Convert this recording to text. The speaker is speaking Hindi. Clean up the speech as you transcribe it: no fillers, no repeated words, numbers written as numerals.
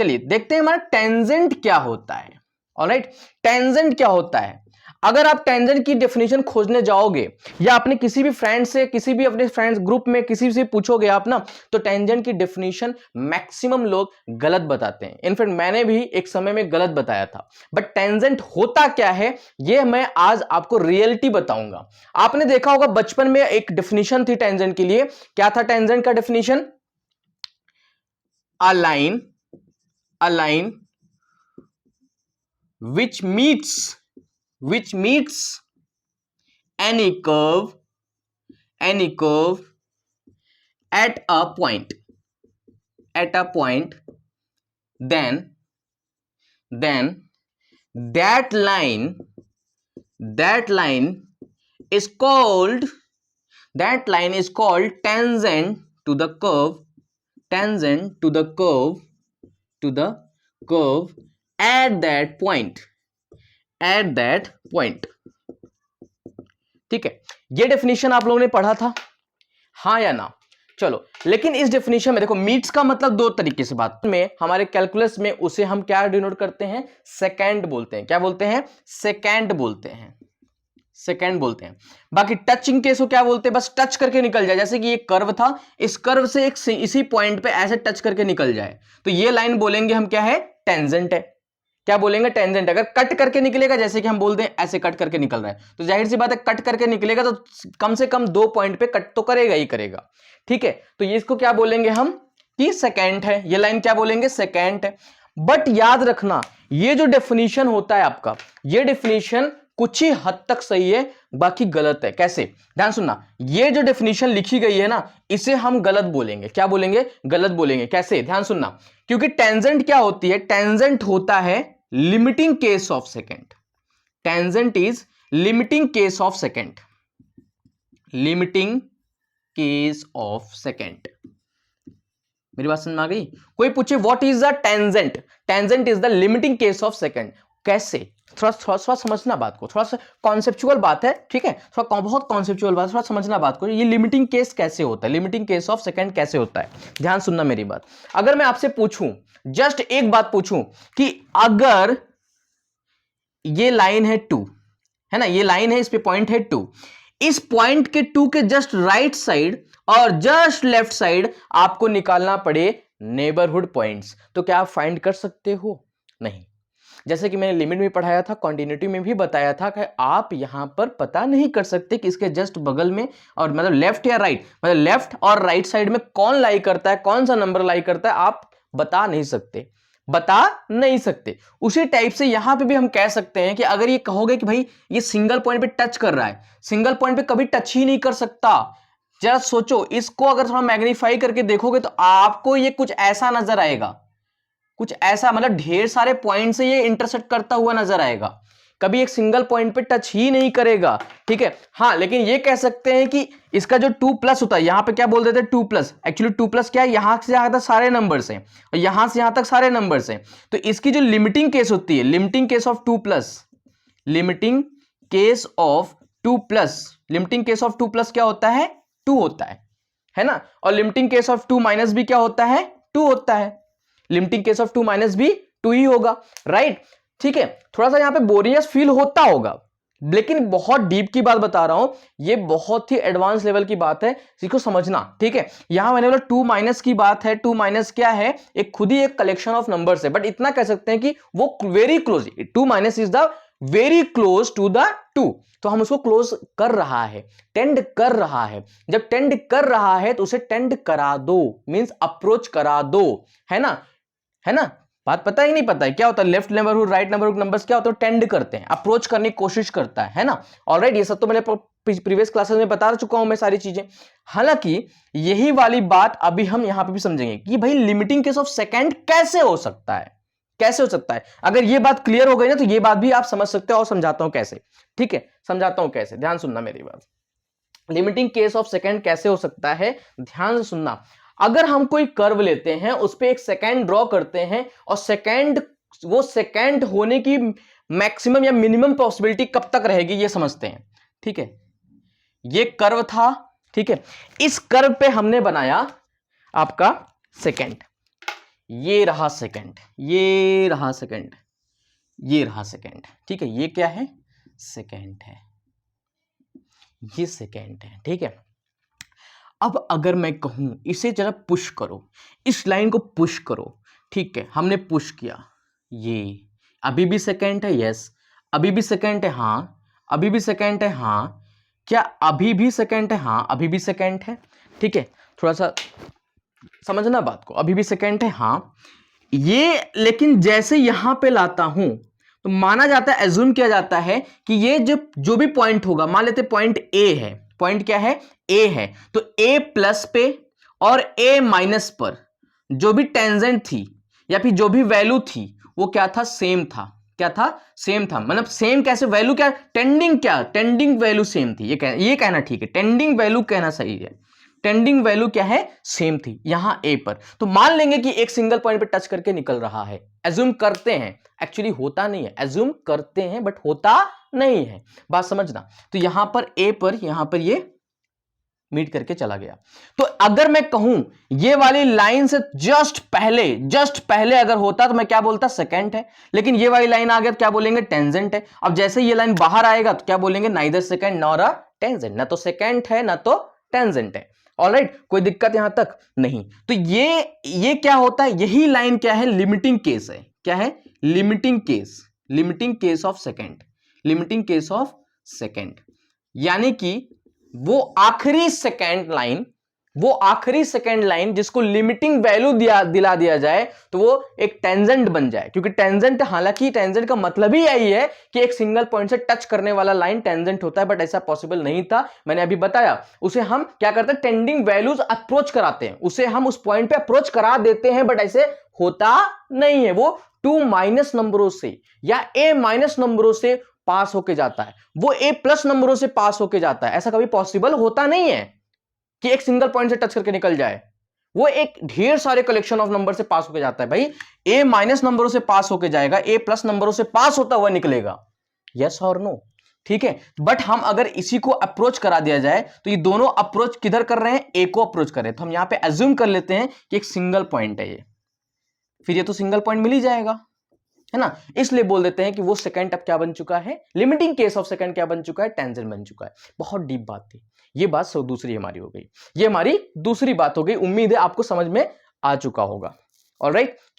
चलिए देखते हैं हमारा टेंजेंट क्या होता है। ऑलराइट, टेंजेंट क्या होता है? अगर आप टेंजेंट की डेफिनेशन खोजने जाओगे या अपने किसी भी फ्रेंड से, किसी भी अपने फ्रेंड्स ग्रुप में किसी से पूछोगे आप ना, तो टेंजेंट की डेफिनेशन मैक्सिमम लोग गलत बताते हैं। इनफैक्ट मैंने भी एक समय में गलत बताया था। बट टेंजेंट होता क्या है ये मैं आज आपको रियलिटी बताऊंगा। आपने देखा होगा बचपन में एक डेफिनेशन थी टेंजेंट के लिए। क्या था टेंजेंट का definition? a line which meets any curve at a point, then that line is called tangent to the curve at that point। ठीक है, ये डेफिनेशन आप लोगों ने पढ़ा था, हाँ या ना? चलो, लेकिन इस डेफिनेशन में देखो, मीट्स का मतलब दो तरीके से बात में, हमारे कैलकुलस में उसे हम क्या डिनोट करते हैं? सेकेंड बोलते हैं। क्या बोलते हैं? सेकेंड बोलते हैं। बाकी टचिंग केस को क्या बोलते हैं? बस टच करके निकल जाए, जैसे कि ये कर्व था, इस कर्व से एक इसी पॉइंट पे ऐसे टच करके निकल जाए, तो ये लाइन बोलेंगे हम क्या है? टेंजेंट है। क्या बोलेंगे? टेंजेंट। अगर कट करके निकलेगा, जैसे कि हम बोलते हैं ऐसे कट करके निकल रहा है, तो जाहिर सी बात है कट करके निकलेगा तो कम से कम दो पॉइंट पे कट तो करेगा ही करेगा। ठीक है, तो ये इसको क्या बोलेंगे हम? कि सेकेंड है। ये लाइन क्या बोलेंगे? सेकेंड है। बट याद रखना, ये जो डेफिनेशन होता है आपका, ये डेफिनेशन कुछ ही हद तक सही है, बाकी गलत है। कैसे? ध्यान सुनना, ये जो डेफिनेशन लिखी गई है ना, इसे हम गलत बोलेंगे। क्या बोलेंगे? गलत बोलेंगे। कैसे? ध्यान सुनना, क्योंकि टेंजेंट क्या होती है? टेंजेंट होता है limiting case of second. Tangent is limiting case of second. Limiting case of second. मेरी बात समझ में आ गई? कोई पूछे what is the tangent? Tangent is the limiting case of second. कैसे? थोड़ा समझना बात को, थोड़ा सा कॉन्सेप्चुअल बात है। ठीक है, थोड़ा बहुत कॉन्सेप्चुअल बात, थोड़ा समझना बात को। ये लिमिटिंग केस कैसे होता है? लिमिटिंग केस ऑफ सेकेंड कैसे होता है? ध्यान सुनना मेरी बात। अगर मैं आपसे पूछूं, जस्ट एक बात पूछूं कि अगर ये लाइन है 2, है ना, ये लाइन है, इस पे पॉइंट है 2, इस पॉइंट के 2 के जस्ट राइट साइड और जस्ट लेफ्ट साइड आपको निकालना पड़े नेबरहुड पॉइंट्स, तो क्या आप फाइंड कर सकते हो? नहीं। जैसे कि मैंने लिमिट में पढ़ाया था, क्वांटिटी में भी बताया था कि आप यहां पर पता नहीं कर सकते कि इसके जस्ट बगल में और मतलब लेफ्ट या राइट, मतलब लेफ्ट और राइट साइड में कौन लाई करता है, कौन सा नंबर लाई करता है, आप बता नहीं सकते। उसी टाइप से यहां पे भी हम कह सकते हैं कि अगर ये कहोगे कि भाई ये सिंगल पॉइंट पे टच कर रहा है, सिंगल पॉइंट पे कभी टच ही नहीं कर सकता। जरा सोचो, इसको अगर थोड़ा मैग्नीफाई करके देखोगे तो आपको ये कुछ ऐसा नजर आएगा, कुछ ऐसा, मतलब ढेर सारे पॉइंट से ये इंटरसेक्ट करता हुआ नजर आएगा, कभी एक सिंगल पॉइंट पे टच ही नहीं करेगा। ठीक है, हाँ, लेकिन ये कह सकते हैं कि इसका जो 2+ होता है, यहां पे क्या बोल देते हैं? 2+। एक्चुअली 2+ क्या है? यहां से यहां तक सारे नंबर्स हैं और यहां से यहां तक सारे नंबर्स हैं, तो इसकी जो लिमिटिंग केस होती है, limiting case of 2+, limiting case of 2+, limiting case of 2+ क्या होता है? 2 होता है ना। और लिमिटिंग केस ऑफ 2- भी क्या होता है? 2 होता है। लिमिटिंग केस ऑफ 2- भी 2 ही होगा, राइट। ठीक है, थोड़ा सा यहां पे बोरियस फील होता होगा, लेकिन बहुत डीप की बात बता रहा हूं, ये बहुत ही एडवांस लेवल की बात है, इसको समझना। ठीक है, यहां मैंने बोला 2- की बात है। 2- क्या है? एक खुद ही एक कलेक्शन ऑफ नंबर्स है, बट इतना कह सकते हैं कि वो very close, 2- is the very close to the 2, तो हम उसको क्लोज कर रहा है, टेंड कर रहा है। जब टेंड कर रहा है तो उसे टेंड करा दो, मींस अप्रोच करा दो, है ना। बात पता ही नहीं पता है क्या होता है? Left neighbourhood, right neighbourhood numbers क्या होता है? टेंड करते हैं, अप्रोच करने की कोशिश करता है ना। ऑलराइट, ये सब तो मैंने प्रीवियस क्लासेस में बता चुका हूं मैं सारी चीजें। हालांकि यही वाली बात अभी हम यहां पे भी समझेंगे कि भाई लिमिटिंग केस ऑफ सेकंड कैसे हो सकता है, कैसे हो सकता है। अगर ये बात क्लियर हो गई ना, तो ये बात भी आप समझ सकते हो, और समझाता हूं कैसे। ठीक है, समझाता हूं कैसे, ध्यान सुनना मेरी बात। लिमिटिंग केस ऑफ सेकंड कैसे हो सकता है, ध्यान से सुनना। अगर हम कोई कर्व लेते हैं, उस पर एक सेकंड ड्रॉ करते हैं, और वो सेकंड होने की मैक्सिमम या मिनिमम पॉसिबिलिटी कब तक रहेगी, ये समझते हैं। ठीक है, ये कर्व था। ठीक है, इस कर्व पे हमने बनाया आपका सेकंड, ये रहा सेकंड, ये रहा सेकंड, ये रहा सेकंड, ठीक है, ये क्या है, सेकंड है, ये सेकंड है, ठीक है। अब अगर मैं कहूं इसे जरा पुश करो, इस लाइन को पुश करो, ठीक है, हमने पुश किया, ये अभी भी सेकंड है, यस, अभी भी सेकंड है, हाँ, अभी भी सेकंड है, हाँ, क्या अभी भी सेकंड है, हाँ, अभी भी सेकंड है, ठीक है, थोड़ा सा समझना बात को, अभी भी सेकंड है, हाँ, ये लेकिन जैसे यहां पे लाता हूं तो माना जाता है, एज्यूम किया जाता है कि ये जो भी पॉइंट होगा, मान लेते पॉइंट ए है, पॉइंट क्या है, ए है, तो ए प्लस पे और ए माइनस पर जो भी टेंजेंट थी या फिर जो भी वैल्यू थी वो क्या था, सेम था, क्या था, सेम था, मतलब सेम कैसे, वैल्यू क्या, टेंडिंग, क्या टेंडिंग वैल्यू सेम थी, ये कहना ठीक है, टेंडिंग वैल्यू कहना सही है, टेंडिंग वैल्यू क्या है, सेम थी यहां ए पर, तो मान लेंगे कि एक सिंगल पॉइंट पे टच करके निकल रहा है, एज्यूम करते हैं, एक्चुअली होता नहीं है, एज्यूम करते हैं बट होता नहीं है, बात समझना। तो यहां पर ये मीट करके चला गया, तो अगर मैं कहूं ये वाली लाइन से जस्ट पहले अगर होता तो मैं क्या बोलता, सेकंड है, लेकिन ये वाली लाइन आ गया तो क्या बोलेंगे, टेंजेंट है। अब जैसे ये लाइन बाहर आएगा तो क्या बोलेंगे, neither second nor a tangent, ना तो सेकंड है ना तो टेंजेंट है, ऑलराइट, कोई दिक्कत यहां तक नहीं। तो ये क्या होता है, यही लाइन क्या है, लिमिटिंग केस है, क्या है, limiting case of second, limiting case of second, यानी कि वो आखिरी सेकंड लाइन जिसको लिमिटिंग वैल्यू दिला दिया जाए तो वो एक टेंजेंट बन जाए, क्योंकि टेंजेंट, हालांकि टेंजेंट का मतलब ही यही है कि एक सिंगल पॉइंट से टच करने वाला लाइन टेंजेंट होता है, बट ऐसा पॉसिबल नहीं था, मैंने अभी बताया। उसे हम क्या करते हैं, टेंडिंग वैल्यूज अप्रोच कराते हैं, उसे हम उस पॉइंट पे अप्रोच करा देते हैं, बट ऐसे होता नहीं है, वो 2 माइनस नंबरों से या a माइनस नंबरों से पास होके जाता है, वो a प्लस नंबरों से पास होके जाता है, ऐसा कभी पॉसिबल होता नहीं है कि एक सिंगल पॉइंट से टच करके निकल जाए, वो एक ढेर सारे कलेक्शन ऑफ नंबर से पास होके जाता है। भाई a माइनस नंबरों से पास होके जाएगा, a प्लस नंबरों से पास होता हुआ निकलेगा, यस और नो, ठीक है। बट हम अगर इसी को अप्रोच करा दिया जाए तो ये दोनों अप्रोच किधर कर रहे हैं, a को अप्रोच कर रहे हैं, तो हम यहां पे एज्यूम कर लेते हैं कि एक सिंगल पॉइंट है ये, फिर ये तो सिंगल पॉइंट मिल ही जाएगा, है ना, इसलिए बोल देते हैं कि वो सेकंड अब क्या बन चुका है, लिमिटिंग केस ऑफ सेकंड क्या बन चुका है, टेंजेंट बन चुका है। बहुत डीप बात थी ये, बात सब दूसरी हमारी हो गई, ये हमारी दूसरी बात हो गई, उम्मीद है आपको समझ में आ चुका होगा, ऑलराइट।